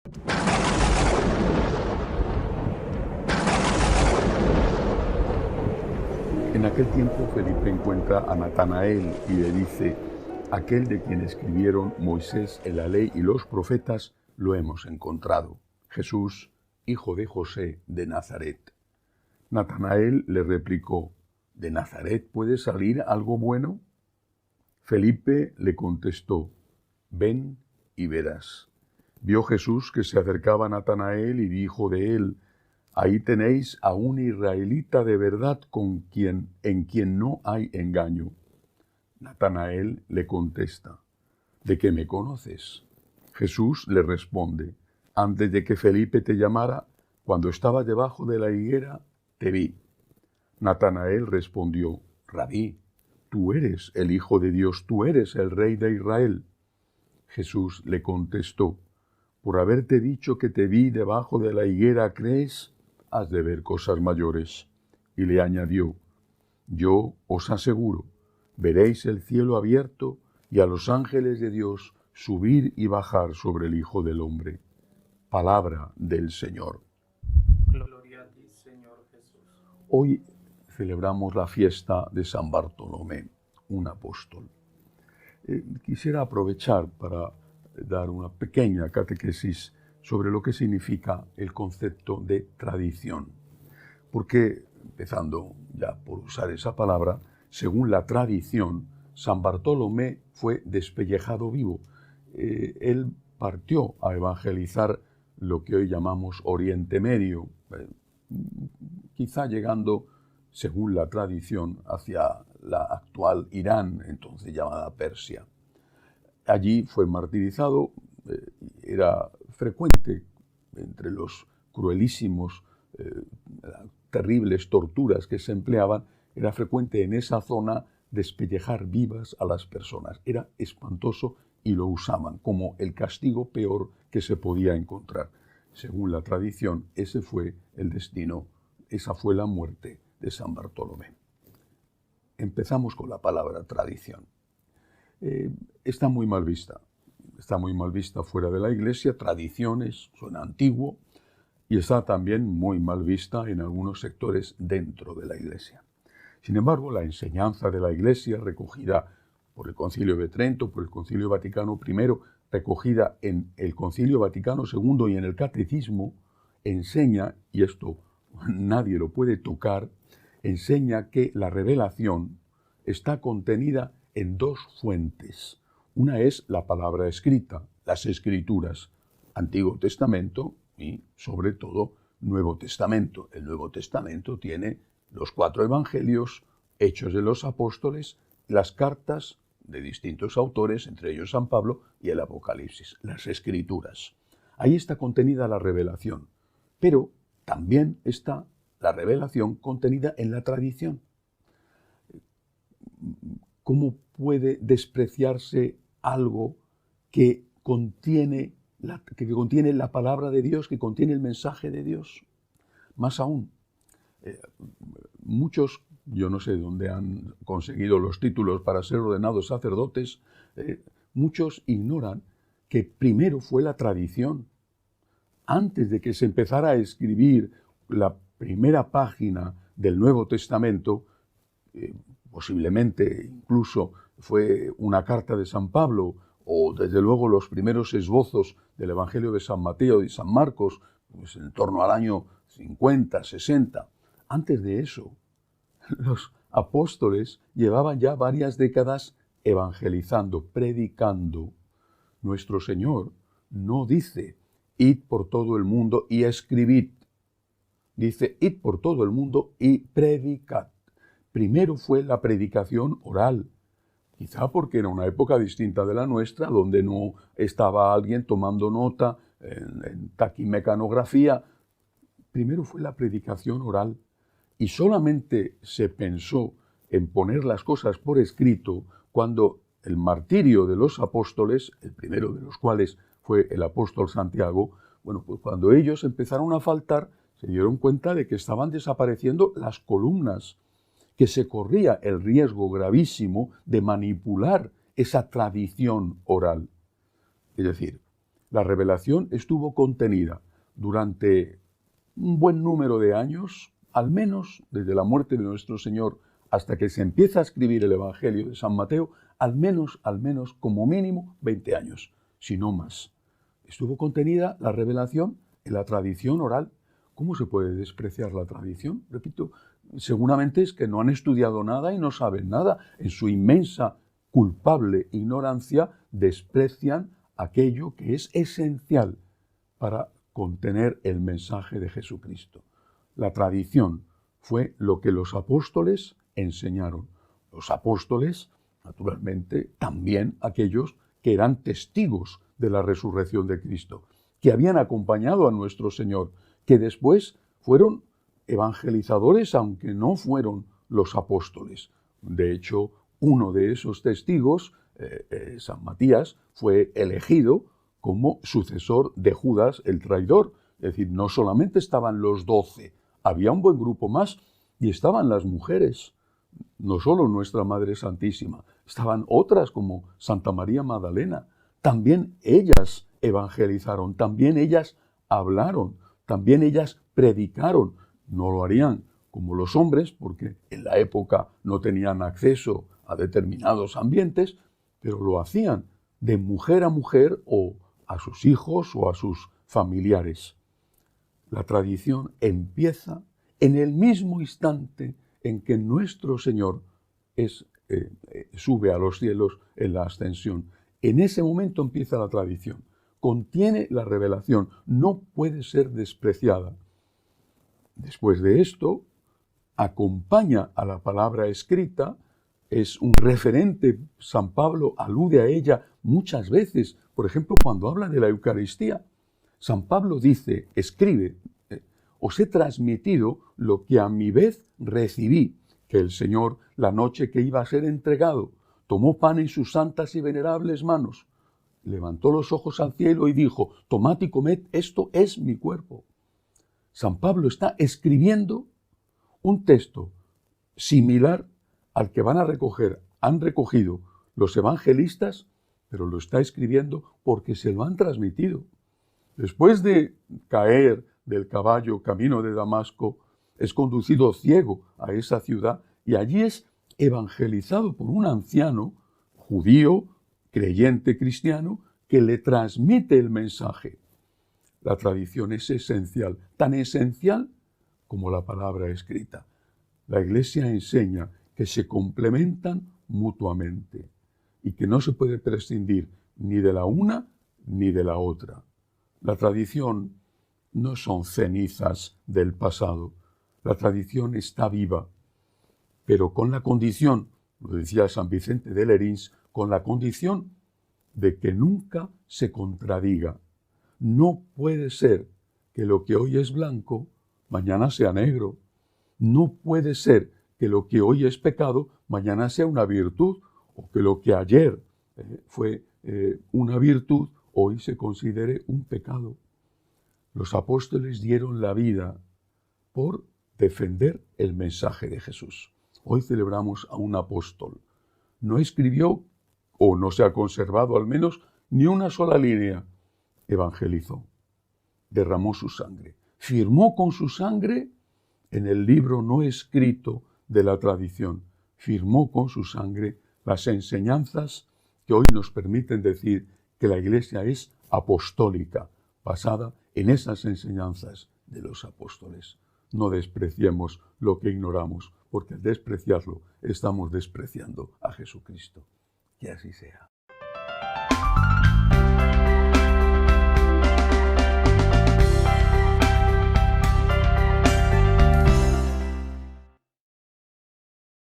En aquel tiempo Felipe encuentra a Natanael y le dice: aquel de quien escribieron Moisés en la ley y los profetas, lo hemos encontrado, Jesús, hijo de José de Nazaret. Natanael le replicó: ¿de Nazaret puede salir algo bueno? Felipe le contestó: ven y verás. Vio Jesús que se acercaba a Natanael y dijo de él: ahí tenéis a un israelita de verdad en quien no hay engaño. Natanael le contesta: ¿de qué me conoces? Jesús le responde: antes de que Felipe te llamara, cuando estaba debajo de la higuera, te vi. Natanael respondió: Rabí, tú eres el Hijo de Dios, tú eres el Rey de Israel. Jesús le contestó: por haberte dicho que te vi debajo de la higuera, ¿crees? Has de ver cosas mayores. Y le añadió: yo os aseguro, veréis el cielo abierto y a los ángeles de Dios subir y bajar sobre el Hijo del Hombre. Palabra del Señor. Gloria a ti, Señor Jesús. Hoy celebramos la fiesta de San Bartolomé, un apóstol. Quisiera aprovechar para dar una pequeña catequesis sobre lo que significa el concepto de tradición. Porque, empezando ya por usar esa palabra, según la tradición, San Bartolomé fue despellejado vivo. Él partió a evangelizar lo que hoy llamamos Oriente Medio, quizá llegando, según la tradición, hacia la actual Irán, entonces llamada Persia. Allí fue martirizado, era frecuente entre los cruelísimos, terribles torturas que se empleaban, era frecuente en esa zona despellejar vivas a las personas. Era espantoso y lo usaban como el castigo peor que se podía encontrar. Según la tradición, ese fue el destino, esa fue la muerte de San Bartolomé. Empezamos con la palabra tradición. Está muy mal vista fuera de la Iglesia. Tradiciones, suena antiguo, y está también muy mal vista en algunos sectores dentro de la Iglesia. Sin embargo, la enseñanza de la Iglesia, recogida por el Concilio de Trento, por el Concilio Vaticano I, recogida en el Concilio Vaticano II y en el Catecismo, enseña, y esto nadie lo puede tocar, enseña que la revelación está contenida en dos fuentes. Una es la palabra escrita, las Escrituras, Antiguo Testamento y, sobre todo, Nuevo Testamento. El Nuevo Testamento tiene los 4 evangelios, Hechos de los Apóstoles, las cartas de distintos autores, entre ellos San Pablo, y el Apocalipsis, las Escrituras. Ahí está contenida la revelación, pero también está la revelación contenida en la tradición. ¿Cómo puede despreciarse algo que contiene la palabra de Dios, que contiene el mensaje de Dios? Más aún, muchos, yo no sé dónde han conseguido los títulos para ser ordenados sacerdotes, muchos ignoran que primero fue la tradición. Antes de que se empezara a escribir la primera página del Nuevo Testamento, posiblemente incluso fue una carta de San Pablo, o desde luego los primeros esbozos del Evangelio de San Mateo y San Marcos, pues en torno al año 50, 60. Antes de eso, los apóstoles llevaban ya varias décadas evangelizando, predicando. Nuestro Señor no dice: id por todo el mundo y escribid. Dice: id por todo el mundo y predicad. Primero fue la predicación oral, quizá porque era una época distinta de la nuestra, donde no estaba alguien tomando nota en taquimecanografía. Primero fue la predicación oral, y solamente se pensó en poner las cosas por escrito cuando el martirio de los apóstoles, el primero de los cuales fue el apóstol Santiago, pues cuando ellos empezaron a faltar, se dieron cuenta de que estaban desapareciendo las columnas, que se corría el riesgo gravísimo de manipular esa tradición oral. Es decir, La revelación estuvo contenida durante un buen número de años, al menos desde la muerte de nuestro Señor hasta que se empieza a escribir el Evangelio de San Mateo, al menos, como mínimo, 20 años, si no más. Estuvo contenida la revelación en la tradición oral. ¿Cómo se puede despreciar la tradición? Repito, seguramente es que no han estudiado nada y no saben nada. En su inmensa, culpable ignorancia desprecian aquello que es esencial para contener el mensaje de Jesucristo. La tradición fue lo que los apóstoles enseñaron. Los apóstoles, naturalmente, también aquellos que eran testigos de la resurrección de Cristo, que habían acompañado a nuestro Señor, que después fueron evangelizadores, aunque no fueron los apóstoles. De hecho, uno de esos testigos, San Matías, fue elegido como sucesor de Judas el traidor. Es decir, no solamente estaban los 12, había un buen grupo más y estaban las mujeres, no solo nuestra Madre Santísima, estaban otras como Santa María Magdalena. También ellas evangelizaron, también ellas hablaron, también ellas predicaron. No lo harían como los hombres, porque en la época no tenían acceso a determinados ambientes, pero lo hacían de mujer a mujer o a sus hijos o a sus familiares. La tradición empieza en el mismo instante en que nuestro Señor sube a los cielos en la ascensión. En ese momento empieza la tradición. Contiene la revelación, no puede ser despreciada. Después de esto, acompaña a la palabra escrita, es un referente, San Pablo alude a ella muchas veces, por ejemplo, cuando habla de la Eucaristía. San Pablo dice, escribe, os he transmitido lo que a mi vez recibí, que el Señor, la noche que iba a ser entregado, tomó pan en sus santas y venerables manos, levantó los ojos al cielo y dijo, tomad y comed, esto es mi cuerpo. San Pablo está escribiendo un texto similar al que han recogido los evangelistas, pero lo está escribiendo porque se lo han transmitido. Después de caer del caballo camino de Damasco, es conducido ciego a esa ciudad y allí es evangelizado por un anciano judío, creyente cristiano, que le transmite el mensaje. La tradición es esencial, tan esencial como la palabra escrita. La Iglesia enseña que se complementan mutuamente y que no se puede prescindir ni de la una ni de la otra. La tradición no son cenizas del pasado. La tradición está viva, pero con la condición, lo decía San Vicente de Lerins, con la condición de que nunca se contradiga. No puede ser que lo que hoy es blanco, mañana sea negro. No puede ser que lo que hoy es pecado, mañana sea una virtud, o que lo que ayer fue una virtud, hoy se considere un pecado. Los apóstoles dieron la vida por defender el mensaje de Jesús. Hoy celebramos a un apóstol. No escribió, o no se ha conservado al menos, ni una sola línea. Evangelizó, derramó su sangre, firmó con su sangre en el libro no escrito de la tradición, firmó con su sangre las enseñanzas que hoy nos permiten decir que la Iglesia es apostólica, basada en esas enseñanzas de los apóstoles. No despreciemos lo que ignoramos, porque al despreciarlo estamos despreciando a Jesucristo. Que así sea.